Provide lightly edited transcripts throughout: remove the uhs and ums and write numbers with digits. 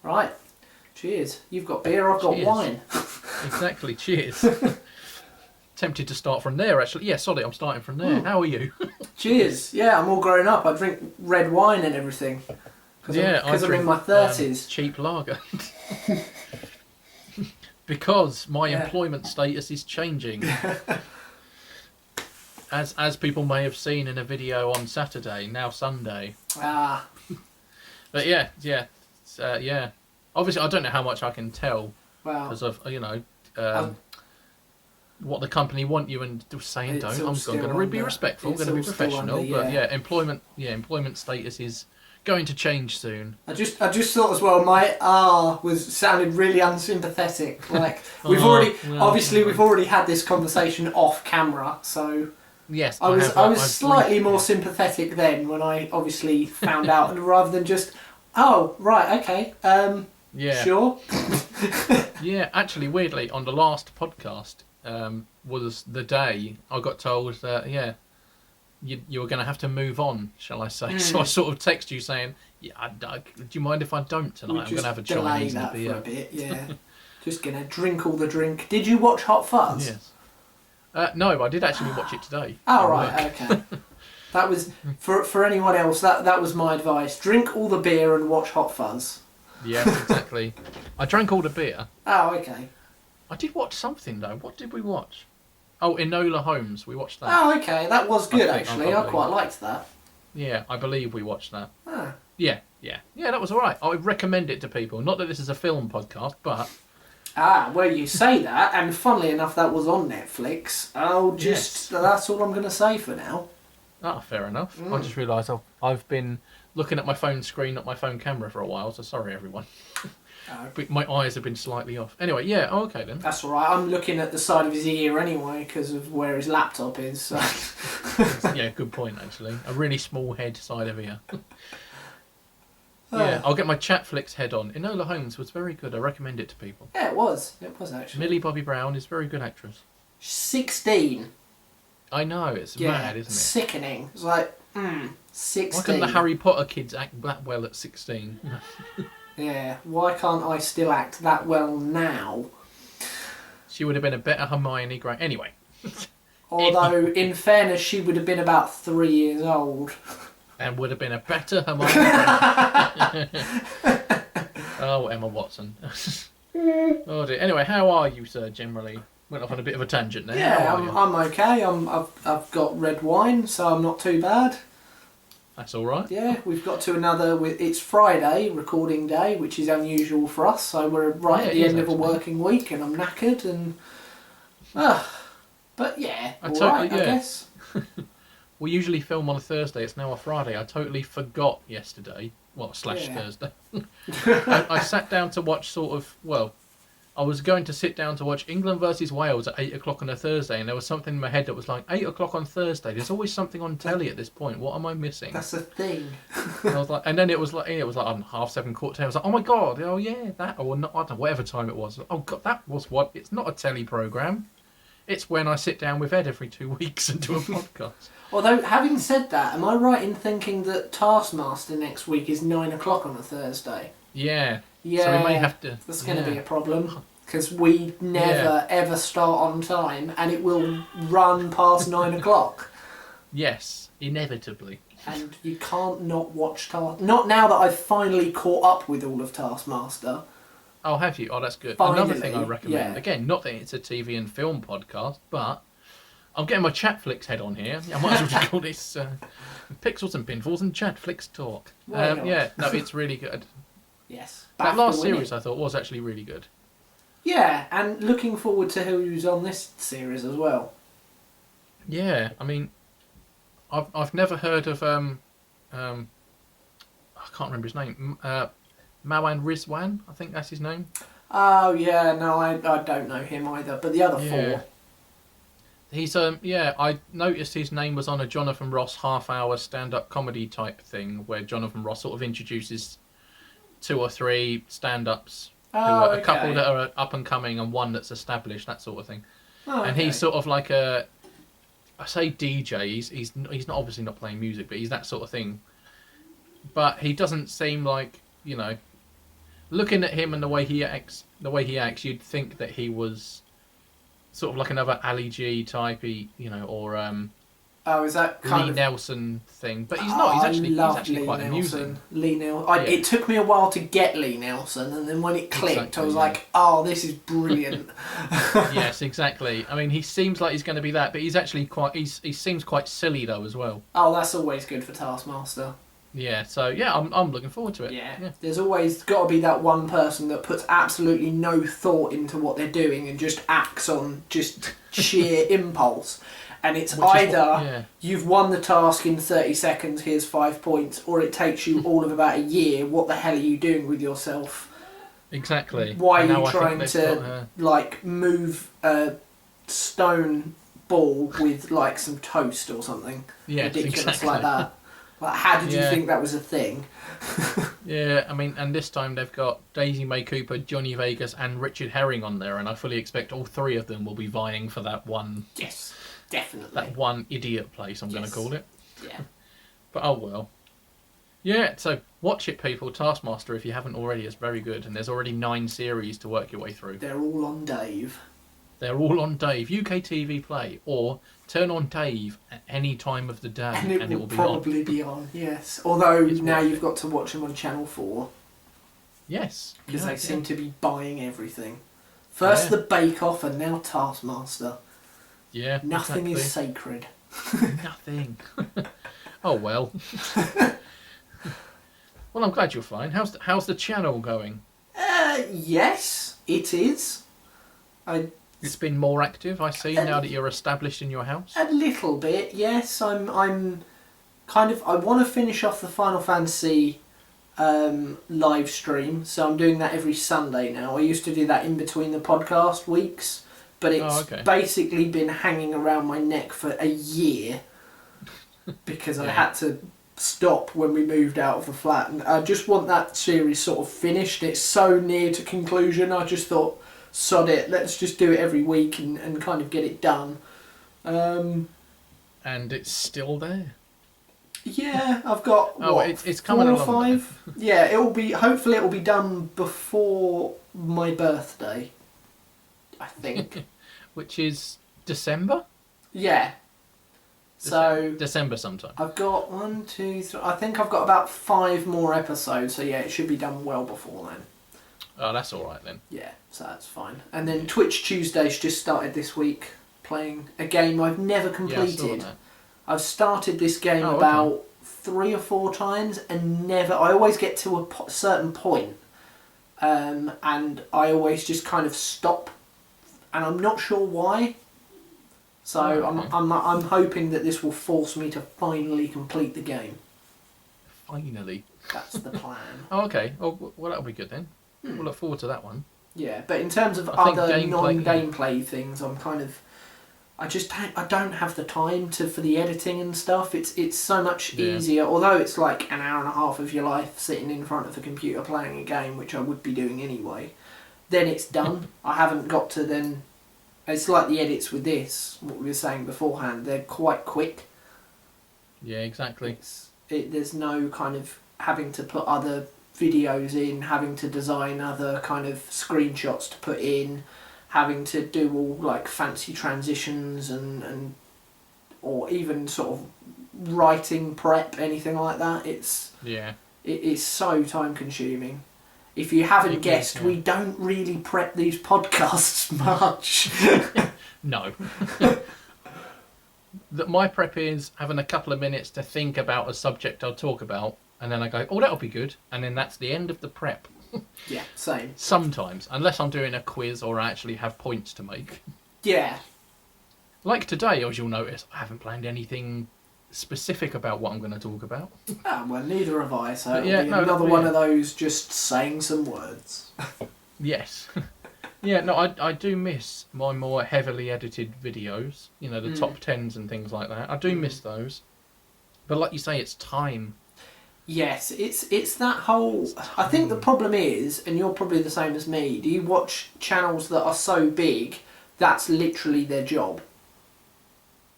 Right. Cheers. You've got beer, I've got wine. Exactly, cheers. Tempted to start from there, actually. Yeah, sorry, I'm starting from there. How are you? Cheers. Yeah, I'm all grown up. I drink red wine and everything. Because I'm in my 30s. Cheap lager. Because my employment status is changing. As people may have seen in a video on Saturday, now Sunday. Ah. But yeah. Obviously, I don't know how much I can tell because of what the company want you and saying don't. I'm going to be respectful, going to be professional. But employment status is going to change soon. I just thought as well. My sounded really unsympathetic. Like we've already had this conversation off camera, so. Yes, I was slightly more sympathetic then when I obviously found out, and rather than just, oh right, okay, sure. Yeah, actually, weirdly, on the last podcast was the day I got told that you were going to have to move on, shall I say? So I sort of text you saying, do you mind if I don't tonight? I'm going to have a Chinese and a beer. For a bit, yeah. Just going to drink all the drink. Did you watch Hot Fuzz? Yes. No, but I did actually watch it today. Oh, right, okay. That was, for anyone else, that was my advice. Drink all the beer and watch Hot Fuzz. Yes, exactly. I drank all the beer. Oh, okay. I did watch something, though. What did we watch? Oh, Enola Holmes. We watched that. Oh, okay. That was good, actually. I quite liked that. Yeah, I believe we watched that. Ah. Yeah, that was all right. I would recommend it to people. Not that this is a film podcast, but... Ah, well, you say that, and funnily enough, that was on Netflix. That's all I'm going to say for now. Ah, fair enough. I just realised I've been looking at my phone screen, not my phone camera for a while, so sorry, everyone. My eyes have been slightly off. Anyway, okay then. That's all right. I'm looking at the side of his ear anyway, because of where his laptop is. So. Yeah, good point, actually. A really small head side of ear. Yeah, I'll get my Chatflix head on. Enola Holmes was very good. I recommend it to people. Yeah, it was. It was, actually. Millie Bobby Brown is a very good actress. 16. I know, it's mad, isn't it? Sickening. It's like, 16. Why couldn't the Harry Potter kids act that well at 16? Yeah, why can't I still act that well now? She would have been a better Hermione Granger. Anyway. Although, in fairness, she would have been about 3 years old. And would have been a better Hermione Granger. Oh, Emma Watson. Oh dear. Anyway, how are you, sir, generally? Went off on a bit of a tangent there. Yeah, I'm okay. I've got red wine, so I'm not too bad. That's all right. Yeah, we've got to another... It's Friday, recording day, which is unusual for us, so we're right at the end of a working week, and I'm knackered, and... but yeah, I guess. We usually film on a Thursday, it's now a Friday. I totally forgot yesterday, Thursday. I sat down to watch I was going to sit down to watch England versus Wales at 8 o'clock on a Thursday, and there was something in my head that was like, 8 o'clock on Thursday, there's always something on telly at this point, what am I missing? That's a thing. And I was like, and then it was like 7:30, 7:15, I was like, oh my god, oh yeah, that, or not, I don't know, whatever time it was. Oh god, that was what, it's not a telly programme. It's when I sit down with Ed every 2 weeks and do a podcast. Although, having said that, am I right in thinking that Taskmaster next week is 9 o'clock on a Thursday? Yeah. Yeah. So we may have to... That's going to be a problem, because we never, ever start on time, and it will run past 9 o'clock. Yes, inevitably. And you can't not watch Taskmaster. Not now that I've finally caught up with all of Taskmaster. Oh, have you? Oh, that's good. Finally, another thing I recommend. Again, not that it's a TV and film podcast, but I'm getting my Chatflix head on here. I might as well just call this Pixels and Pinfalls and Chatflix Talk. It's really good. Yes. That last series I thought was actually really good. Yeah, and looking forward to who's on this series as well. Yeah, I mean, I've never heard of I can't remember his name. Mawan Rizwan, I think that's his name. Oh yeah, no, I don't know him either. But the other four. He's I noticed his name was on a Jonathan Ross half-hour stand-up comedy type thing where Jonathan Ross sort of introduces 2 or 3 stand-ups. A couple that are up and coming and one that's established, that sort of thing. And he's sort of like I say DJ. He's not obviously not playing music, but he's that sort of thing. But he doesn't seem like looking at him and the way he acts, you'd think that he was sort of like another Ali G type, or Oh, is that kind Lee of Nelson thing? But he's not. He's actually quite amusing. Lee Nelson. It took me a while to get Lee Nelson, and then when it clicked, I was like, "Oh, this is brilliant." Yes, exactly. I mean, he seems like he's going to be that, but he's actually quite. He seems quite silly though as well. Oh, that's always good for Taskmaster. Yeah. So yeah, I'm looking forward to it. Yeah. There's always got to be that one person that puts absolutely no thought into what they're doing and just acts on just sheer impulse. And it's either you've won the task in 30 seconds, here's 5 points, or it takes you all of about a year. What the hell are you doing with yourself? Exactly. Why are you trying to move a stone ball with like some toast or something ridiculous like that? Like, how did you think that was a thing? Yeah, I mean, and this time they've got Daisy May Cooper, Johnny Vegas, and Richard Herring on there, and I fully expect all three of them will be vying for that one. Yes. Definitely. That one idiot place, I'm going to call it. Yeah. But oh well. Yeah, so watch it, people. Taskmaster, if you haven't already, is very good. And there's already 9 series to work your way through. They're all on Dave. They're all on Dave. UK TV Play. Or turn on Dave at any time of the day. And it will probably be on, yes. Although now you've got to watch them on Channel 4. Yes. Because they seem to be buying everything. First the Bake Off and now Taskmaster. Yeah, nothing is sacred. Nothing. Oh well. Well, I'm glad you're fine. How's the channel going? Yes, it is. It's been more active, I see, now that you're established in your house. A little bit, yes. I'm kind of. I want to finish off the Final Fantasy live stream, so I'm doing that every Sunday now. I used to do that in between the podcast weeks. But it's basically been hanging around my neck for a year because I had to stop when we moved out of the flat. And I just want that series sort of finished. It's so near to conclusion. I just thought, sod it, let's just do it every week and kind of get it done. And it's still there? Yeah, I've got, it's coming 4 or 5? Yeah, hopefully it will be done before my birthday. I think. Which is December? Yeah. So December sometime. I've got 1, 2, 3. I think I've got about 5 more episodes. So yeah, it should be done well before then. Oh, that's all right then. Yeah, so that's fine. And then Twitch Tuesdays just started this week, playing a game I've never completed. Yeah, I've started this game about 3 or 4 times and I always get to a certain point, and I always just kind of stop. And I'm not sure why. So I'm hoping that this will force me to finally complete the game. Finally. That's the plan. Oh, okay. Oh, well, that'll be good then. We'll look forward to that one. Yeah, but in terms of other non-gameplay things, I'm kind of... I don't have the time for the editing and stuff. It's so much easier. Although it's like an hour and a half of your life sitting in front of a computer playing a game, which I would be doing anyway. Then it's done. I haven't got to then... It's like the edits with this, what we were saying beforehand. They're quite quick. Yeah, exactly. There's no kind of having to put other videos in, having to design other kind of screenshots to put in, having to do all like fancy transitions and or even sort of writing prep, anything like that. It is so time consuming. If you haven't guessed, we don't really prep these podcasts much. No. My prep is having a couple of minutes to think about a subject I'll talk about, and then I go, oh, that'll be good, and then that's the end of the prep. Yeah, same. Sometimes, unless I'm doing a quiz or I actually have points to make. Yeah. Like today, as you'll notice, I haven't planned anything specific about what I'm going to talk about. Well, neither have I, so another one of those just saying some words. Yes. Yeah, no, I do miss my more heavily edited videos, the top 10s and things like that. I do miss those. But like you say, it's time. Yes, it's that whole... I think the problem is, and you're probably the same as me, do you watch channels that are so big, that's literally their job?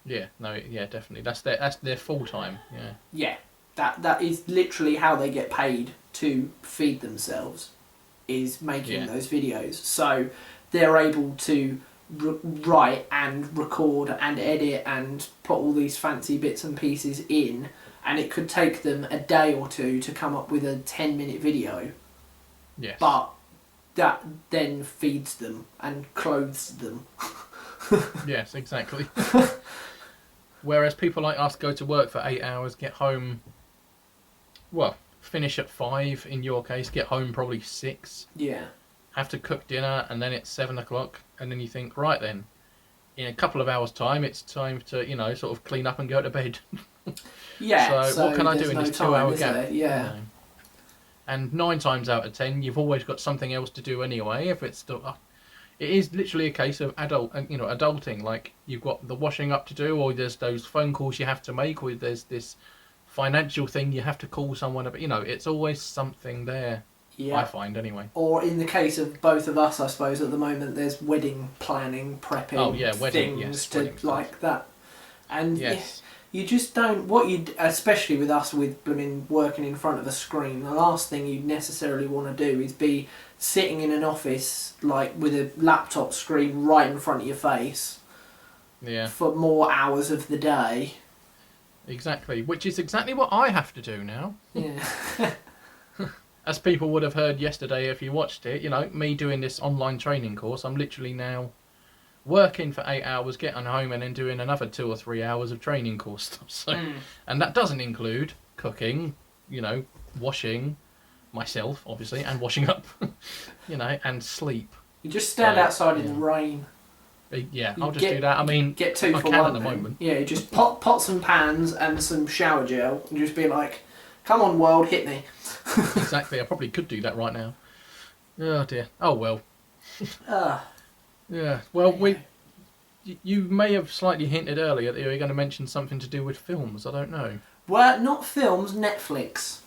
Yeah, no, yeah, definitely. That's their full time. Yeah. Yeah, that is literally how they get paid to feed themselves. is making Yeah. those videos. So they're able to write and record and edit and put all these fancy bits and pieces in, and it could take them a day or two to come up with a 10-minute video. Yes. But that then feeds them and clothes them. Yes, exactly. Whereas people like us go to work for 8 hours, get home, well, finish at 5 in your case, get home probably 6, Yeah. have to cook dinner, and then it's 7 o'clock, and then you think, right then, in a couple of hours' time, it's time to, sort of clean up and go to bed. Yeah. So what can I do in this 2 hour gap? Yeah. And 9 times out of 10, you've always got something else to do anyway. If it's it is literally a case of adulting. Like, you've got the washing up to do, or there's those phone calls you have to make, or there's this financial thing you have to call someone about. It's always something there. Yeah. I find anyway. Or in the case of both of us, I suppose at the moment, there's wedding planning, prepping. Oh yeah, wedding. Things yes, to wedding like stuff. that. And yes. You just don't, especially with us with blooming working in front of a screen, the last thing you necessarily want to do is be sitting in an office like with a laptop screen right in front of your face for more hours of the day. Exactly, which is exactly what I have to do now. Yeah. As people would have heard yesterday if you watched it, me doing this online training course, I'm literally now working for 8 hours, getting home, and then doing another 2 or 3 hours of training course stuff. So, and that doesn't include cooking, washing myself, obviously, and washing up, and sleep. You just stand outside in the rain. Yeah, I'll just do that. I mean, get 2 I for can one at the then. moment. Yeah, you just pots and pans and some shower gel, and just be like, "Come on, world, hit me." Exactly. I probably could do that right now. Oh dear. Oh well. Yeah. Well, you may have slightly hinted earlier that you were going to mention something to do with films. I don't know. Well, not films. Netflix.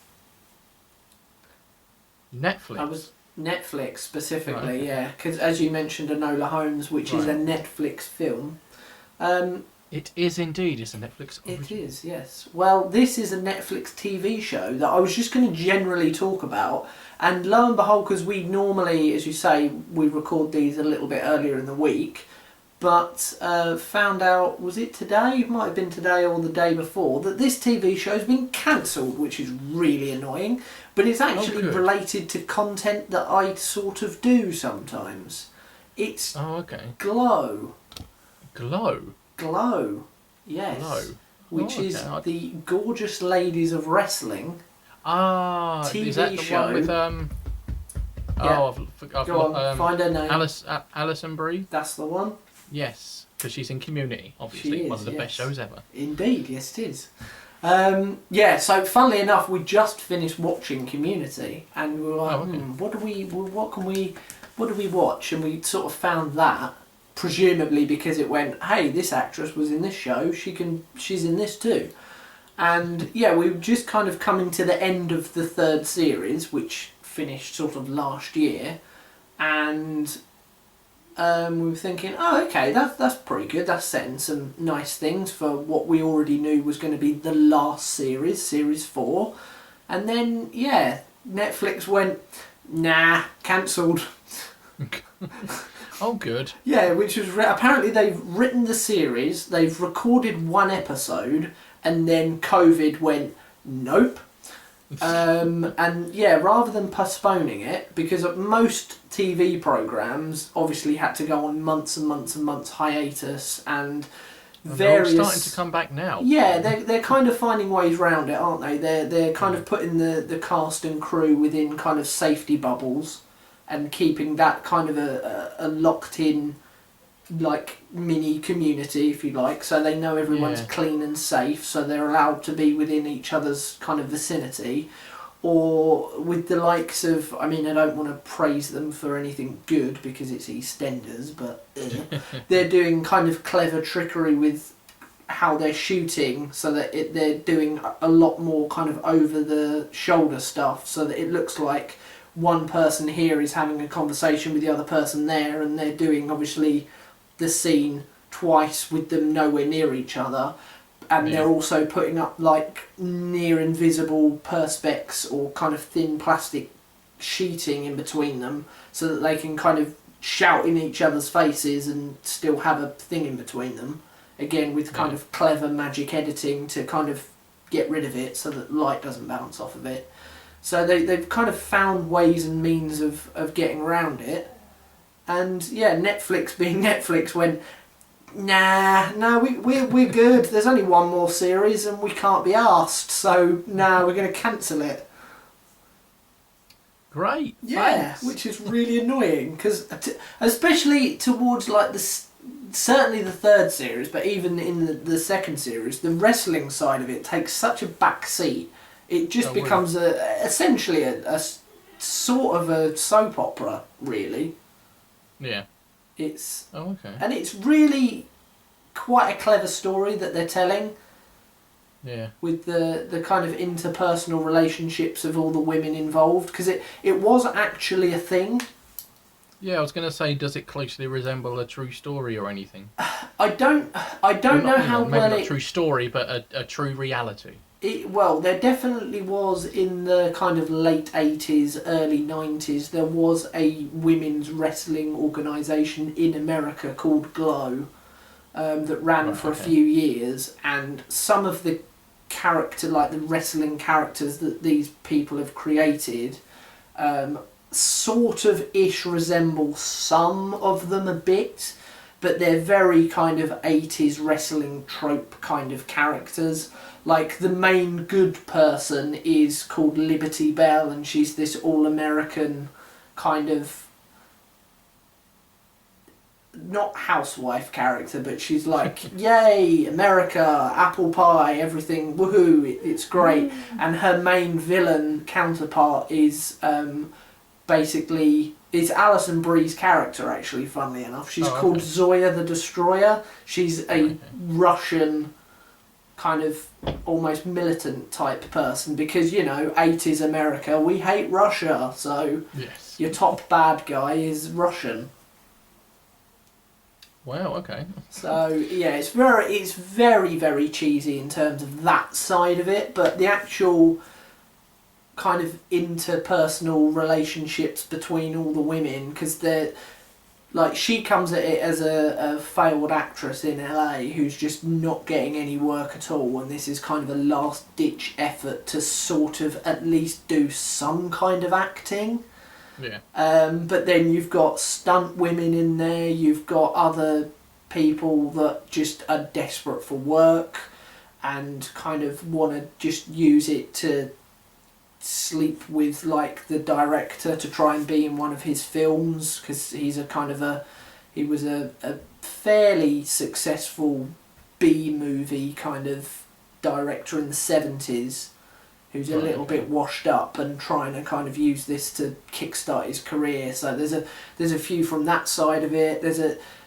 Netflix. I was Netflix specifically, Right. yeah, because as you mentioned, Enola Holmes, which is a Netflix film. It is indeed. It's a Netflix original. It is, yes. Well, this is a Netflix TV show that I was just going to generally talk about, and lo and behold, because we normally, as you say, we record these a little bit earlier in the week, but found out, was it today? It might have been today or the day before, that this TV show's been cancelled, which is really annoying, but it's actually related to content that I sort of do sometimes. It's Glow. Glow, yes. Glow. Which is the Gorgeous Ladies of Wrestling TV is that the show. one with I've Go on, find her name. Alison Brie? That's the one. Yes, because she's in Community, obviously. She is, one of the best shows ever. Indeed, yes it is. So funnily enough, we just finished watching Community, and we were like, what do we watch? And we sort of found that, presumably because it went, hey, this actress was in this show, she's in this too. And yeah, we were just kind of coming to the end of the 3rd series, which finished sort of last year, and we were thinking, oh, okay, that's pretty good. That's setting some nice things for what we already knew was going to be the last series, Series 4. And then, yeah, Netflix went, nah, cancelled. Oh, good. Yeah, which was... apparently they've written the series, they've recorded 1 episode, and then COVID went, nope. And yeah, rather than postponing it, because most TV programmes obviously had to go on months and months and months hiatus, and various... They're all starting to come back now. Yeah, they're kind of finding ways around it, aren't they? They're kind of putting the cast and crew within kind of safety bubbles and keeping that kind of a locked in, like, mini community, if you like, so they know everyone's clean and safe, so they're allowed to be within each other's kind of vicinity. Or with the likes of, I mean, I don't want to praise them for anything good because it's EastEnders, but they're doing kind of clever trickery with how they're shooting, so that they're doing a lot more kind of over the shoulder stuff, so that it looks like one person here is having a conversation with the other person there, and they're doing obviously the scene twice with them nowhere near each other, and they're also putting up like near invisible perspex or kind of thin plastic sheeting in between them so that they can kind of shout in each other's faces and still have a thing in between them. Again, with kind of clever magic editing to kind of get rid of it so that light doesn't bounce off of it. So they've kind of found ways and means of getting around it. And yeah, Netflix being Netflix went, we're good. There's only one more series and we can't be asked. So we're going to cancel it. Great. Yeah, thanks. which is really annoying because especially towards like certainly the third series, but even in the second series, the wrestling side of it takes such a back seat. It just becomes essentially a sort of a soap opera, really. Yeah. It's okay. And it's really quite a clever story that they're telling. Yeah. With the kind of interpersonal relationships of all the women involved, because it was actually a thing. Yeah, I was going to say, does it closely resemble a true story or anything? I don't know how well maybe not a true story, but a true reality. Well, there definitely was in the kind of late 80s, early 90s, there was a women's wrestling organisation in America called Glow that ran for a few years, and some of the the wrestling characters that these people have created sort of ish resemble some of them a bit, but they're very kind of 80s wrestling trope kind of characters. Like the main good person is called Liberty Bell, and she's this all-American kind of not housewife character, but she's like, yay, America, apple pie, everything, woohoo, it's great. And her main villain counterpart is basically, it's Alison Brie's character, actually, funnily enough. She's called Zoya the Destroyer. She's a Russian kind of almost militant type person because, 80s America, we hate Russia, so your top bad guy is Russian. Wow, okay. So yeah, it's very, very cheesy in terms of that side of it, but the actual kind of interpersonal relationships between all the women, because they're like, she comes at it as a failed actress in LA who's just not getting any work at all, and this is kind of a last ditch effort to sort of at least do some kind of acting. Yeah. But then you've got stunt women in there, you've got other people that just are desperate for work and kind of want to just use it to sleep with like the director to try and be in one of his films, because he's he was a fairly successful B-movie kind of director in the 70s. Who's a little bit washed up and trying to kind of use this to kickstart his career. So there's a few from that side of it.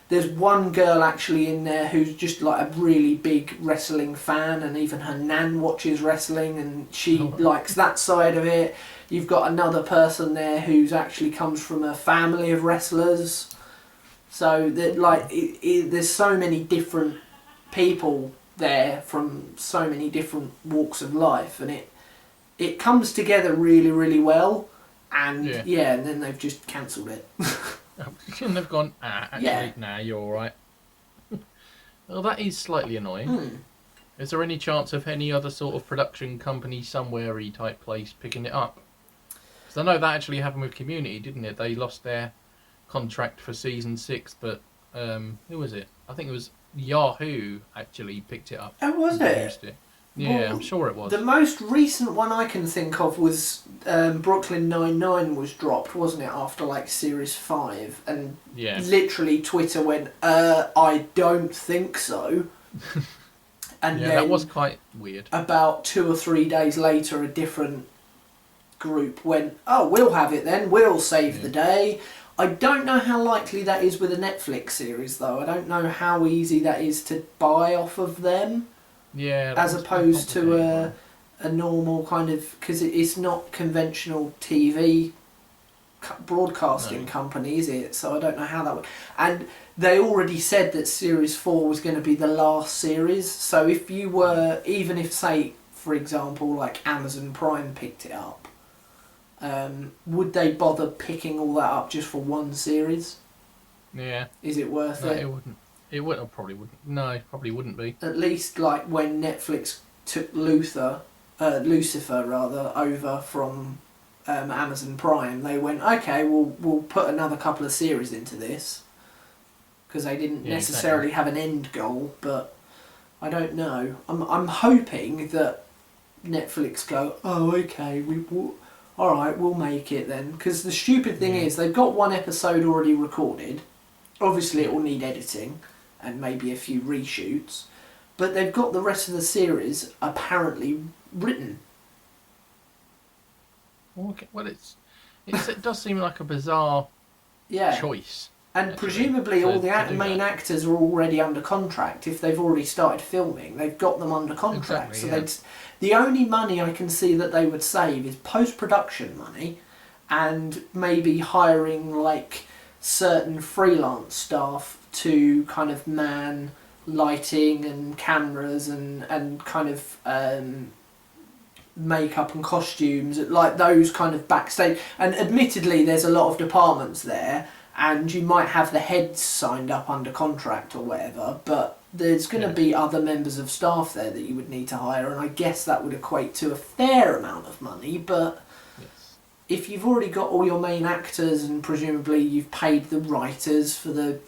There's one girl actually in there who's just like a really big wrestling fan, and even her nan watches wrestling and she likes that side of it. You've got another person there who's actually comes from a family of wrestlers. So that there's so many different people there from so many different walks of life, and it comes together really, really well, and and then they've just cancelled it. And they've gone, nah, you're alright. Well, that is slightly annoying. Is there any chance of any other sort of production company, somewhere-y type place, picking it up? Because I know that actually happened with Community, didn't it? They lost their contract for season 6, but who was it? I think it was Yahoo actually picked it up. Oh, was it? Yeah, well, I'm sure it was. The most recent one I can think of was Brooklyn Nine-Nine was dropped, wasn't it, after like series 5, and literally Twitter went, I don't think so. And then that was quite weird. About 2 or 3 days later, a different group went, oh, we'll have it then, we'll save the day. I don't know how likely that is with a Netflix series, though. I don't know how easy that is to buy off of them. Yeah. As opposed to a normal kind of... Because it's not conventional TV broadcasting company, is it? So I don't know how that would... And they already said that Series 4 was going to be the last series. So if you were... Even if, say, for example, like Amazon Prime picked it up, Would they bother picking all that up just for one series? Yeah. Is it worth No, it? it wouldn't. It would. Probably wouldn't. No, it probably wouldn't be. At least like when Netflix took Lucifer rather over from Amazon Prime, they went, okay, we'll put another couple of series into this, because they didn't necessarily have an end goal. But I don't know. I'm hoping that Netflix go, oh, okay, all right, we'll make it then. Because the stupid thing is, they've got one episode already recorded. Obviously, it will need editing and maybe a few reshoots, but they've got the rest of the series apparently written. Okay. Well, it does seem like a bizarre choice. And presumably all the main actors are already under contract. If they've already started filming, they've got them under contract. Exactly, so the only money I can see that they would save is post-production money, and maybe hiring like certain freelance staff to kind of man lighting and cameras and kind of makeup and costumes, like those kind of backstage. And admittedly, there's a lot of departments there, and you might have the heads signed up under contract or whatever, but there's going to be other members of staff there that you would need to hire, and I guess that would equate to a fair amount of money. But if you've already got all your main actors, and presumably you've paid the writers for the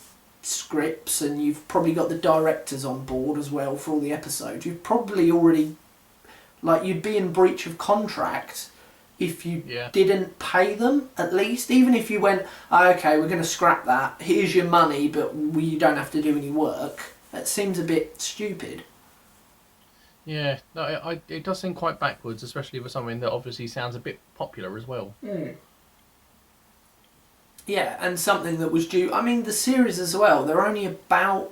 scripts, and you've probably got the directors on board as well for all the episodes, you've probably already, like, you'd be in breach of contract if you didn't pay them, at least. Even if you went, oh, okay, we're going to scrap that, here's your money, but you don't have to do any work. That seems a bit stupid. Yeah, no, it does seem quite backwards, especially for something that obviously sounds a bit popular as well. Yeah, and something that was due... I mean, the series as well, they're only about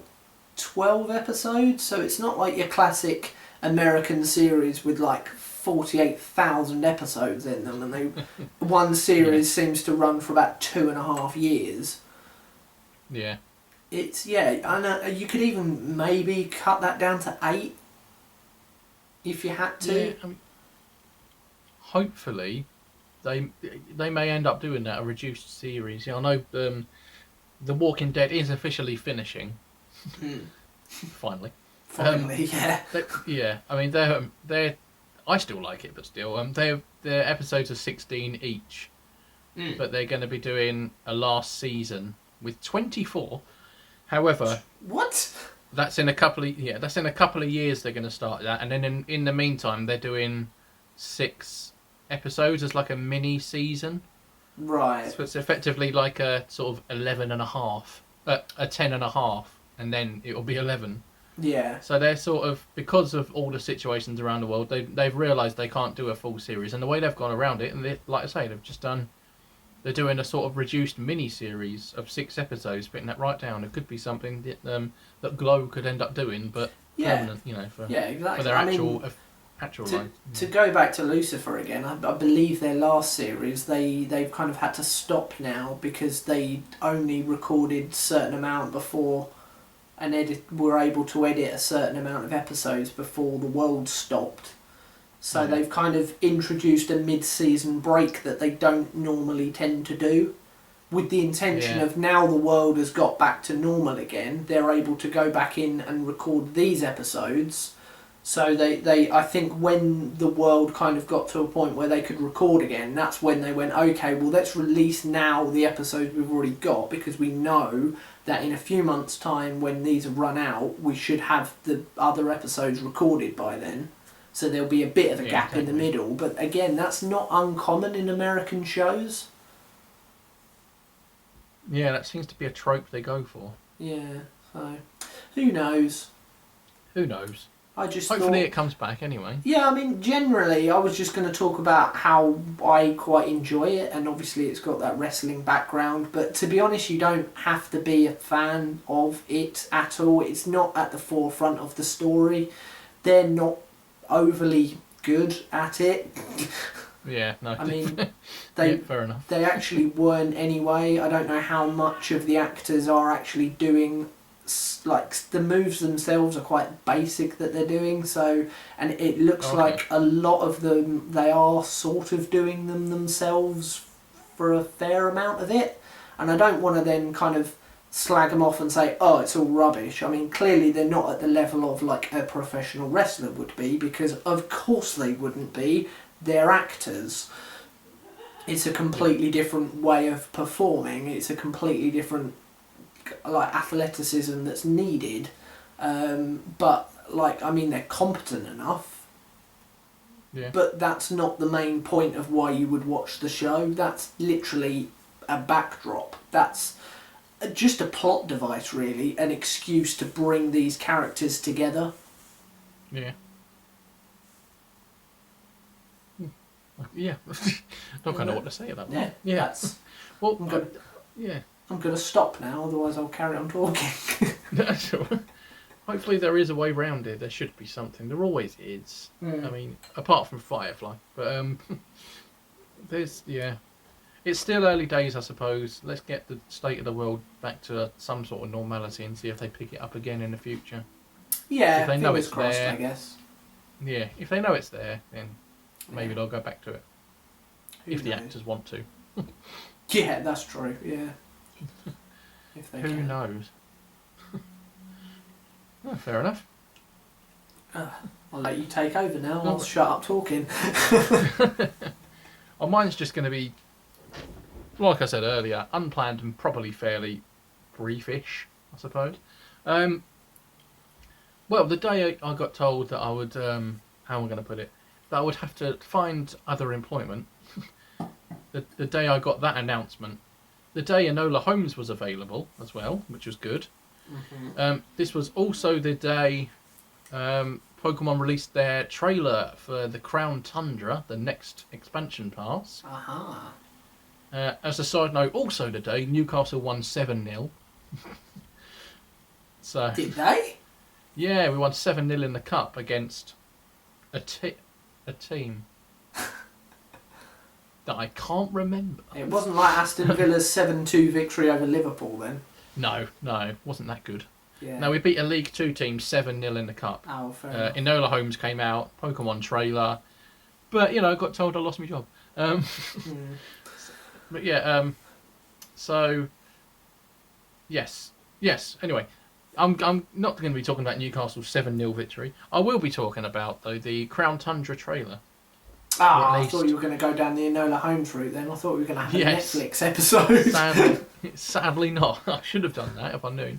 12 episodes, so it's not like your classic American series with like 48,000 episodes in them, and one series seems to run for about 2.5 years. Yeah. It's, and you could even maybe cut that down to 8 if you had to. Yeah, I mean, hopefully they may end up doing that, a reduced series. I know The Walking Dead is officially finishing. Finally. Finally, yeah. I mean, they're I still like it, but still, their episodes are 16 each, but they're going to be doing a last season with 24. However, what? That's in a couple of years they're going to start that, and then in the meantime they're doing 6 episodes as like a mini season. Right. So it's effectively like a sort of 11 and a half, a 10 and a half, and then it'll be 11. Yeah. So they're sort of, because of all the situations around the world, they've realised they can't do a full series, and the way they've gone around it, and like I say, they're doing a sort of reduced mini series of 6 episodes, putting that right down. It could be something that Glow could end up doing, but permanent, for their actual line. To go back to Lucifer again, I believe their last series, they've kind of had to stop now because they only recorded a certain amount before were able to edit a certain amount of episodes before the world stopped. So they've kind of introduced a mid-season break that they don't normally tend to do, with the intention of, now the world has got back to normal again, they're able to go back in and record these episodes. So they I think when the world kind of got to a point where they could record again, that's when they went, okay, well, let's release now the episodes we've already got, because we know that in a few months' time, when these have run out, we should have the other episodes recorded by then. So there'll be a bit of a gap in the middle. But again, that's not uncommon in American shows. Yeah, that seems to be a trope they go for. Yeah, so who knows? Who knows? Hopefully it comes back anyway. Yeah, I mean, generally, I was just going to talk about how I quite enjoy it, and obviously it's got that wrestling background, but to be honest, you don't have to be a fan of it at all. It's not at the forefront of the story. They're not overly good at it. Yeah, no. I mean, fair enough. They actually weren't anyway. I don't know how much of the actors are actually doing like the moves themselves are quite basic that they're doing. So, and it looks like a lot of them they are sort of doing them themselves for a fair amount of it. And I don't want to then kind of slag them off and say, oh, it's all rubbish. I mean, clearly they're not at the level of like a professional wrestler would be, because of course they wouldn't be. They're actors. It's a completely different way of performing. It's a completely different like athleticism that's needed. But like, I mean, they're competent enough. Yeah. But that's not the main point of why you would watch the show. That's literally a backdrop. That's just a plot device, really, an excuse to bring these characters together. Yeah. Yeah. Not kind of what to say about that. Yeah. Yeah. That's, well, yeah. I'm going to stop now, otherwise I'll carry on talking. Hopefully there is a way round it. There should be something. There always is. I mean, apart from Firefly. But there's, it's still early days, I suppose. Let's get the state of the world back to some sort of normality and see if they pick it up again in the future. Yeah, if they know it's crossed, there, I guess. Yeah, if they know it's there, then maybe they'll go back to it. Who the knows? actors want to. Yeah, that's true, yeah. If they Who can. knows? Oh, fair enough. I'll let you take over now. I'll shut up talking. Well, mine's just going to be, like I said earlier, unplanned and probably fairly briefish, I suppose. Well, the day I got told that I would, how am I going to put it, that I would have to find other employment, the day I got that announcement, the day Enola Holmes was available as well, which was good. Mm-hmm. This was also the day Pokemon released their trailer for the Crown Tundra, the next expansion pass. Aha. As a side note, also today, Newcastle won 7-0. So did they? Yeah, we won 7-0 in the cup against a team that I can't remember. It wasn't like Aston Villa's 7-2 victory over Liverpool then. No, wasn't that good. Yeah. No, we beat a League 2 team 7-0 in the cup. Oh, fair enough. Enola Holmes came out, Pokemon trailer, but got told I lost my job. But yeah, so yes. Anyway, I'm not going to be talking about Newcastle's 7-0 victory. I will be talking about though the Crown Tundra trailer. I thought you were going to go down the Enola Holmes route then. I thought we were going to have a Netflix episode. Sadly not. I should have done that if I knew.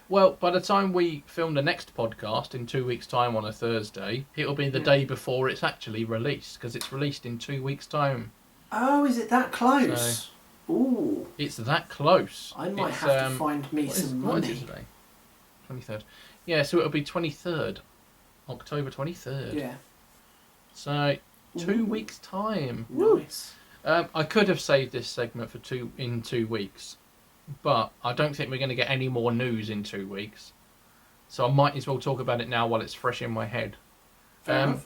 Well, by the time we film the next podcast in 2 weeks' time on a Thursday, it'll be the day before it's actually released, because it's released in 2 weeks' time. Oh, is it that close? Ooh. It's that close. I might have to find me some money. What is it today? 23rd. Yeah, so it'll be 23rd. October 23rd. Yeah. So, 2 weeks' time. Nice. I could have saved this segment for 2 weeks, but I don't think we're going to get any more news in 2 weeks. So I might as well talk about it now while it's fresh in my head. Fair enough.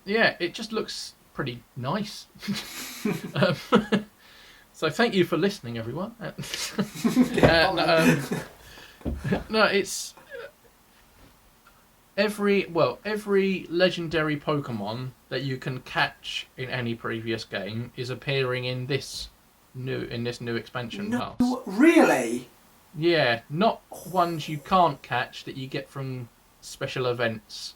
Yeah, it just looks pretty nice. So thank you for listening, everyone. No, it's every legendary Pokemon that you can catch in any previous game is appearing in this new expansion pass. Really? Yeah, not ones you can't catch that you get from special events,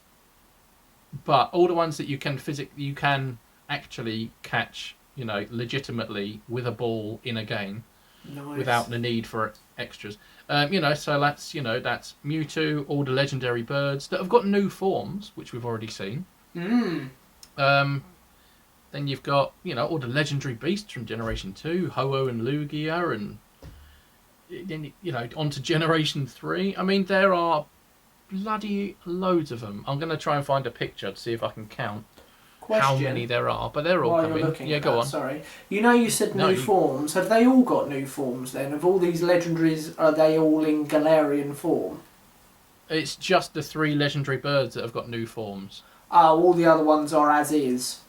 but all the ones that you can actually catch, legitimately with a ball in a game. Nice. Without the need for extras. So that's Mewtwo, all the legendary birds that have got new forms, which we've already seen. Then you've got, all the legendary beasts from Generation 2, Ho-Oh and Lugia, and then, onto Generation 3. I mean, there are bloody loads of them. I'm going to try and find a picture to see if I can count how many there are, but they're all coming. Yeah, go on. Sorry. You said new forms. Have they all got new forms then? Of all these legendaries, are they all in Galarian form? It's just the 3 legendary birds that have got new forms. Oh, all the other ones are as is?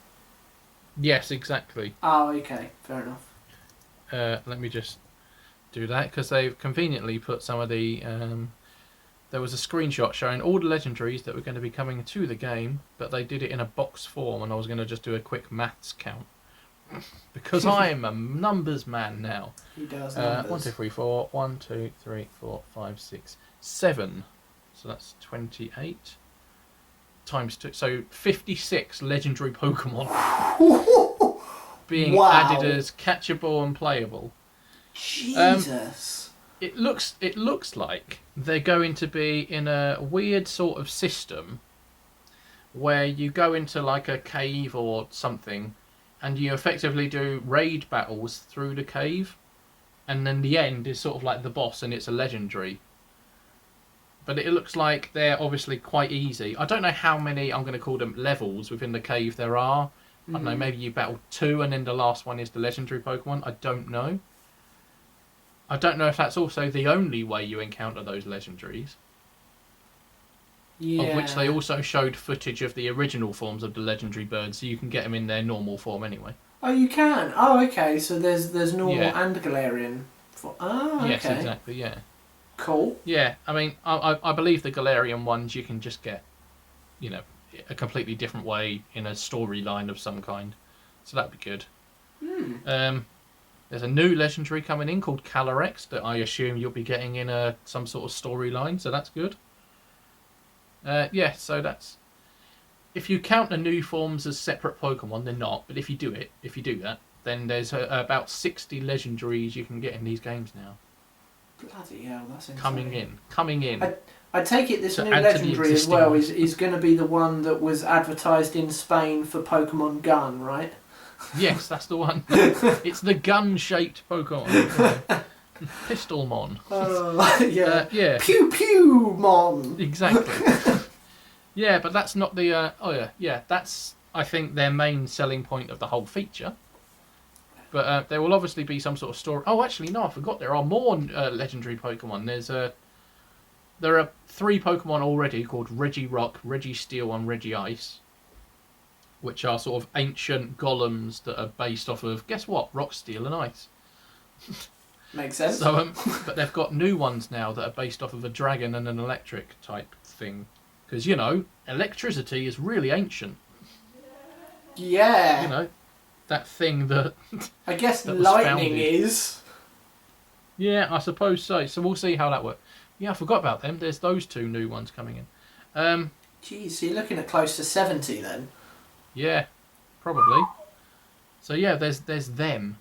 Yes, exactly. Oh, okay. Fair enough. Let me just do that because they've conveniently put some of the. There was a screenshot showing all the legendaries that were going to be coming to the game, but they did it in a box form, and I was going to just do a quick maths count. Because I'm a numbers man now. He does numbers. 1, 2, 3, 4. 1, 2, 3, 4, 5, 6, 7. So that's 28 times 2. So 56 legendary Pokemon being added as catchable and playable. Jesus. It looks like they're going to be in a weird sort of system where you go into like a cave or something and you effectively do raid battles through the cave, and then the end is sort of like the boss and it's a legendary. But it looks like they're obviously quite easy. I don't know how many, I'm going to call them levels within the cave there are. I don't know, maybe you battle 2 and then the last one is the legendary Pokemon. I don't know. I don't know if that's also the only way you encounter those legendaries. Yeah. Of which they also showed footage of the original forms of the legendary birds, so you can get them in their normal form anyway. Oh, you can? Oh, okay. So there's normal and Galarian. Okay. Yes, exactly, yeah. Cool. Yeah, I mean, I believe the Galarian ones you can just get, you know, a completely different way in a storyline of some kind. So that'd be good. There's a new legendary coming in called Calyrex that I assume you'll be getting in some sort of storyline, so that's good. So that's... If you count the new forms as separate Pokemon, they're not, but if you do that, then there's about 60 legendaries you can get in these games now. Bloody hell, that's insane. Coming in. I take it this new legendary as well is going to be the one that was advertised in Spain for Pokemon Gun, right? Yes, that's the one. It's the gun-shaped Pokemon. Pistolmon. Yeah. Yeah. Pew pew mon. Exactly. Yeah, but that's not the... that's, I think, their main selling point of the whole feature. But there will obviously be some sort of story... Oh, actually, no, I forgot. There are more legendary Pokemon. There are 3 Pokemon already called Regirock, Registeel and Regice, which are sort of ancient golems that are based off of, guess what? Rock, Steel and Ice. Makes sense. So, but they've got new ones now that are based off of a dragon and an electric type thing. Because, you know, electricity is really ancient. Yeah. You know, that thing that... I guess that was lightning founded. is. Yeah, I suppose so. So we'll see how that works. Yeah, I forgot about them. There's those 2 new ones coming in. Jeez, so you're looking at close to 70 then. Yeah, probably. So yeah, there's them.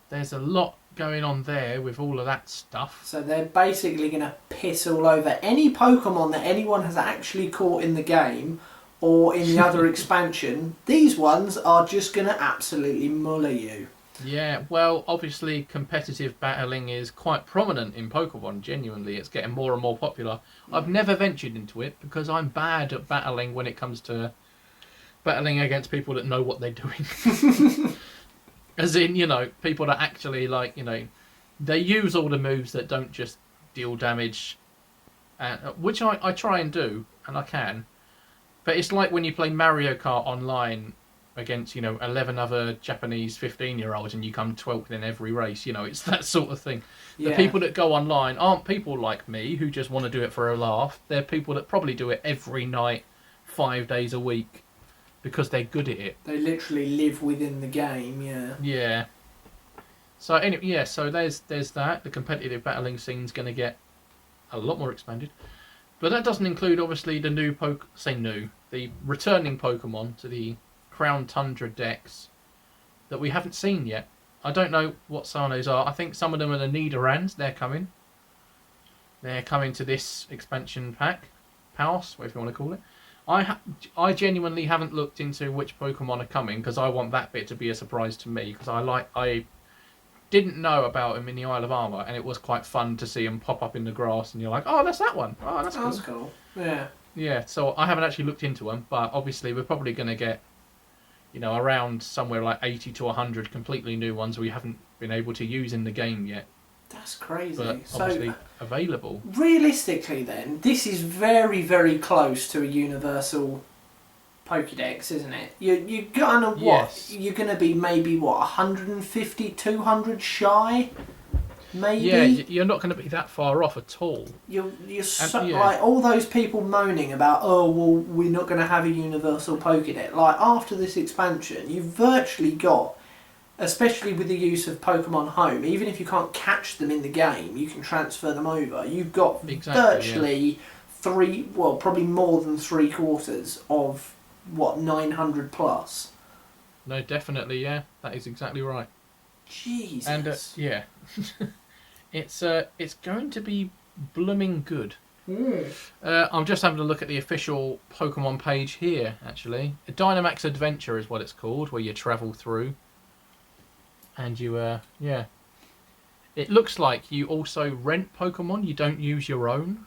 There's a lot going on there with all of that stuff. So they're basically going to piss all over any Pokemon that anyone has actually caught in the game or in the other expansion. These ones are just going to absolutely muller you. Yeah, well, obviously competitive battling is quite prominent in Pokemon, genuinely. It's getting more and more popular. I've never ventured into it because I'm bad at battling when it comes to battling against people that know what they're doing. As in, you know, people that actually, like, you know, they use all the moves that don't just deal damage, which I try and do, and I can. But it's like when you play Mario Kart online against, you know, 11 other Japanese 15-year-olds and you come 12th in every race. You know, it's that sort of thing. Yeah. The people that go online aren't people like me who just want to do it for a laugh. They're people that probably do it every night, 5 days a week, because they're good at it. They literally live within the game, yeah. Yeah. So anyway, yeah. So there's that. The competitive battling scene's going to get a lot more expanded, but that doesn't include obviously the the returning Pokemon to the Crown Tundra decks that we haven't seen yet. I don't know what some of those are. I think some of them are the Nidorans. They're coming. They're coming to this expansion pack, house, whatever you want to call it. I genuinely haven't looked into which Pokemon are coming because I want that bit to be a surprise to me because I didn't know about them in the Isle of Armor and it was quite fun to see them pop up in the grass and you're like, oh, that's that one. Oh, that's cool. That's cool. Yeah. Yeah, so I haven't actually looked into them, but obviously we're probably going to get, you know, around somewhere like 80 to 100 completely new ones we haven't been able to use in the game yet. That's crazy. But obviously available. Realistically then, this is very, very close to a universal Pokédex, isn't it? You're kind of what? Yes. You're going to be maybe, 150, 200 shy? maybe. Yeah, you're not going to be that far off at all. You're so, yeah. like all those people moaning about, oh well, we're not going to have a universal Pokédex. Like after this expansion, you've virtually got, especially with the use of Pokemon Home, even if you can't catch them in the game, you can transfer them over. You've got virtually probably more than 3/4 of what 900 plus. No, definitely, yeah, that is exactly right. Jesus. And yeah, it's going to be blooming good. I'm just having a look at the official Pokemon page here. Actually, a Dynamax Adventure is what it's called, where you travel through, and you yeah. It looks like you also rent Pokemon. You don't use your own.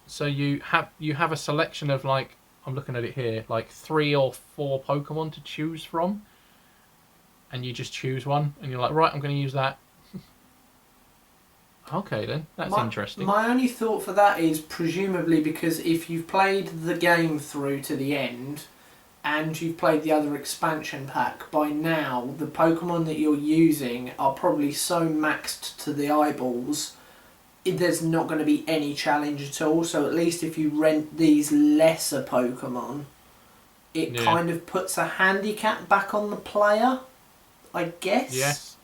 So you have a selection of, like, I'm looking at it here, like 3 or 4 Pokemon to choose from, and you just choose one, and you're like, right, I'm going to use that. Okay, then that's interesting. My only thought for that is presumably because if you've played the game through to the end, and you've played the other expansion pack, by now the Pokemon that you're using are probably so maxed to the eyeballs. There's not going to be any challenge at all. So at least if you rent these lesser Pokemon, it kind of puts a handicap back on the player, I guess. Yes.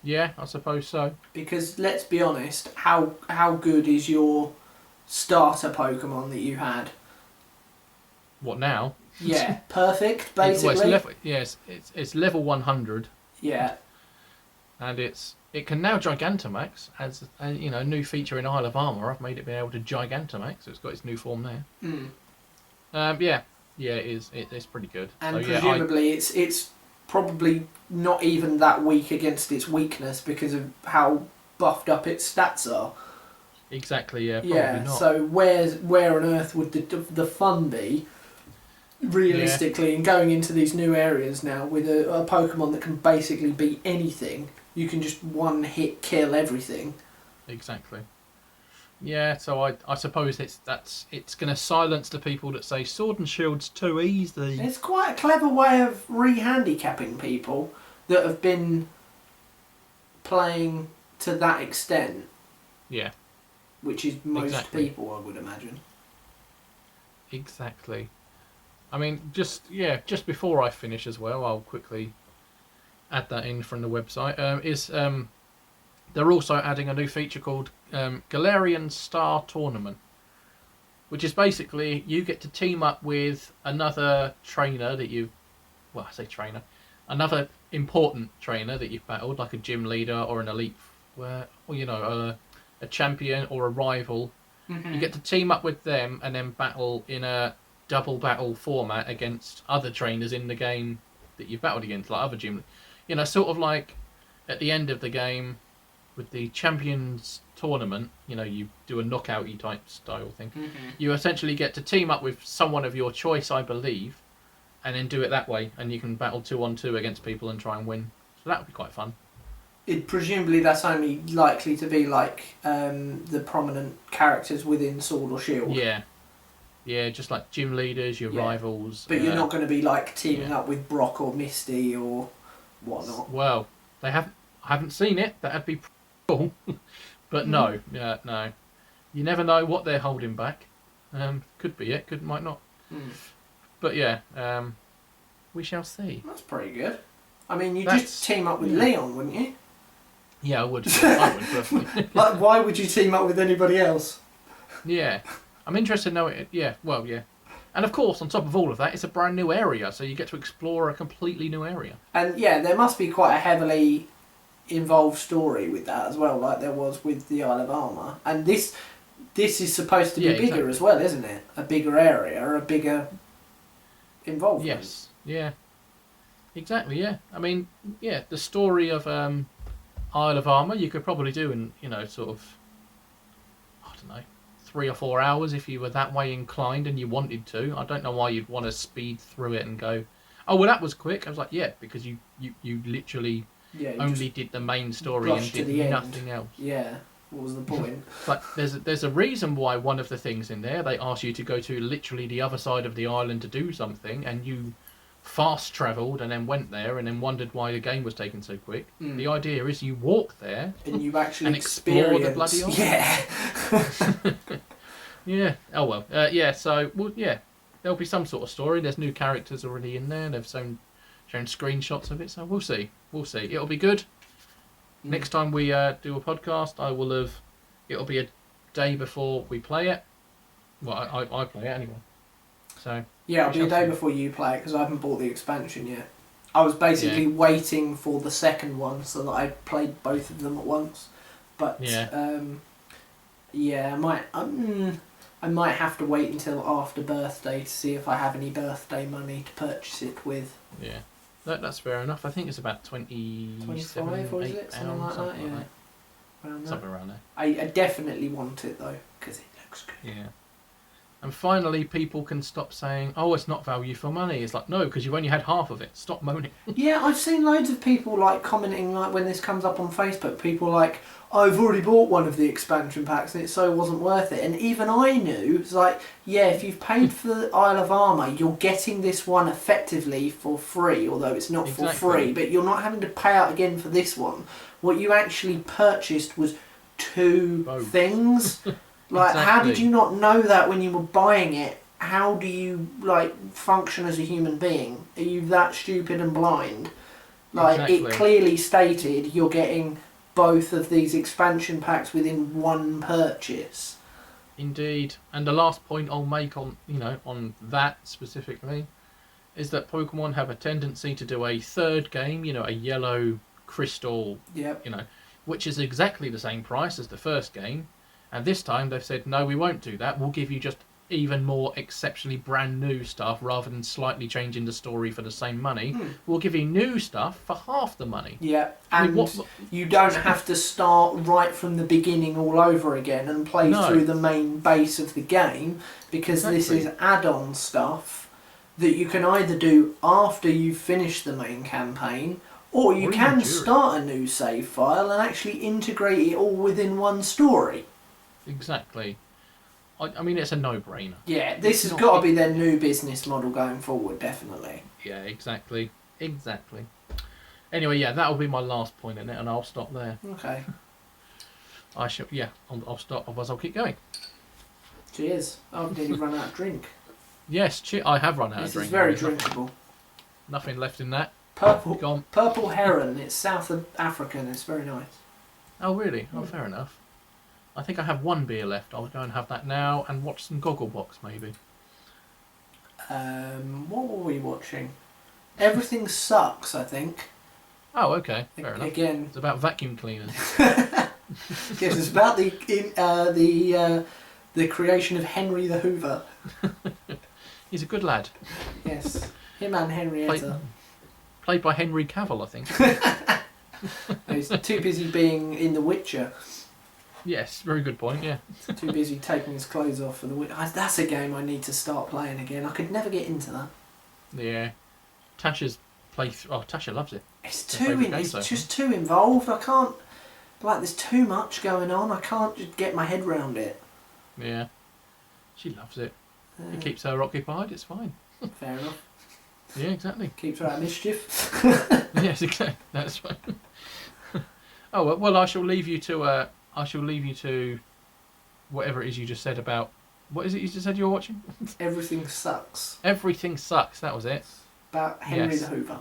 Yeah, I suppose so. Because let's be honest, how good is your starter Pokemon that you had? What now? Yeah, perfect, basically. It's level 100. Yeah. And it can now Gigantamax as a new feature in Isle of Armor. I've made it be able to Gigantamax, so it's got its new form there. Yeah, it is. It's pretty good. And so, presumably it's probably not even that weak against its weakness because of how buffed up its stats are. Exactly. Yeah. Probably not. So where on earth would the fun be? Realistically, in going into these new areas now with a Pokemon that can basically beat anything, you can just one hit kill everything. Exactly. Yeah, so I suppose it's going to silence the people that say Sword and Shield's too easy. It's quite a clever way of re-handicapping people that have been playing to that extent. Yeah. Which is most people, I would imagine. Exactly. I mean, just before I finish as well, I'll quickly add that in from the website. They're also adding a new feature called Galarian Star Tournament, which is basically you get to team up with another trainer that another important trainer that you've battled, like a gym leader or an elite, a champion or a rival. Mm-hmm. You get to team up with them and then battle in a double battle format against other trainers in the game that you've battled against, like other gym, sort of like at the end of the game with the Champions Tournament, you do a knockout-y type style thing. Mm-hmm. You essentially get to team up with someone of your choice, I believe, and then do it that way, and you can battle 2-on-2 against people and try and win. So that would be quite fun. Presumably that's only likely to be like the prominent characters within Sword or Shield. Yeah, just like gym leaders, your rivals. But you're not going to be like teaming up with Brock or Misty or whatnot. Well, I haven't seen it. That'd be cool. But no. You never know what they're holding back. Could be it, might not. But yeah, we shall see. That's pretty good. I mean, you'd just team up with Leon, wouldn't you? Yeah, I would. I would, personally. Like, why would you team up with anybody else? Yeah. I'm interested to know it. Yeah, well, yeah. And of course, on top of all of that, it's a brand new area, so you get to explore a completely new area. And yeah, there must be quite a heavily involved story with that as well, like there was with the Isle of Armor. And this is supposed to be bigger as well, isn't it? A bigger area, a bigger involvement. Yes, yeah. Exactly, yeah. I mean, yeah, the story of Isle of Armor you could probably do in, sort of, I don't know, 3 or 4 hours if you were that way inclined and you wanted to. I don't know why you'd want to speed through it and go, oh, well, that was quick. I was like, yeah, because you literally only did the main story and did nothing else. Yeah, what was the point? But there's a reason why one of the things in there, they ask you to go to literally the other side of the island to do something, and you fast travelled and then went there and then wondered why the game was taking so quick. Mm. The idea is you walk there and you actually and explore the experience. bloody island. Yeah. Yeah. Oh well. Yeah. So there'll be some sort of story. There's new characters already in there. They've shown screenshots of it. So we'll see. We'll see. It'll be good. Next time we do a podcast, it'll be a day before we play it. Well, I play it anyway. So Yeah, it'll be a day before you play it because I haven't bought the expansion yet. I was basically waiting for the second one so that I played both of them at once. But I might have to wait until after birthday to see if I have any birthday money to purchase it with. Yeah, that's fair enough. I think it's about 25 or is it? Something like that, yeah. Something around there. I definitely want it though because it looks good. Yeah. And finally, people can stop saying, "Oh, it's not value for money." It's like, no, because you've only had half of it. Stop moaning. Yeah, I've seen loads of people like commenting like when this comes up on Facebook. People like, "I've already bought one of the expansion packs and it so wasn't worth it." And even I knew it's like, yeah, if you've paid for the Isle of Armor, you're getting this one effectively for free. Although it's not for free, but you're not having to pay out again for this one. What you actually purchased was two things. Like, how did you not know that when you were buying it? How do you, like, function as a human being? Are you that stupid and blind? Like, it clearly stated you're getting both of these expansion packs within one purchase. Indeed. And the last point I'll make on that specifically is that Pokemon have a tendency to do a third game, a yellow crystal, which is exactly the same price as the first game. And this time they've said, no, we won't do that. We'll give you just even more exceptionally brand new stuff rather than slightly changing the story for the same money. We'll give you new stuff for half the money. Yeah, and you don't have to start right from the beginning all over again and play through the main base of the game because this is add-on stuff that you can either do after you've finished the main campaign or you can start a new save file and actually integrate it all within one story. Exactly. I mean, it's a no-brainer. Yeah, this has got to be their new business model going forward, definitely. Yeah, exactly. Anyway, yeah, that'll be my last point in it, and I'll stop there. Okay. I'll stop, otherwise I'll keep going. Cheers. I've nearly run out of drink. Yes, I have run out of drink. This is very drinkable. Nothing left in that. Purple heron. It's South African. It's very nice. Oh, really? Oh, fair enough. I think I have one beer left. I'll go and have that now and watch some Gogglebox, maybe. What were we watching? Everything Sucks, I think. Oh, okay. Fair enough. Again, it's about vacuum cleaners. Yes, it's about the creation of Henry the Hoover. He's a good lad. Yes, him and Henrietta. Played by Henry Cavill, I think. He's too busy being in The Witcher. Yes, very good point, yeah. Too busy taking his clothes off for The Witcher. That's a game I need to start playing again. I could never get into that. Yeah. Tasha loves it. It's just too involved. I can't... Like, there's too much going on. I can't just get my head round it. Yeah. She loves it. It keeps her occupied, it's fine. Fair enough. Yeah, exactly. Keeps her out of mischief. Yes, exactly. That's right. Oh, well, I shall leave you to whatever it is you just said about... What is it you just said you were watching? Everything Sucks. Everything Sucks, that was it. About Henry the Hoover.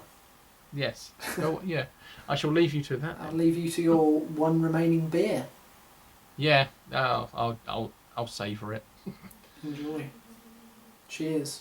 Yes. Oh, yeah. I shall leave you to that. I'll leave you to your one remaining beer. Yeah. I'll savour it. Enjoy. Cheers.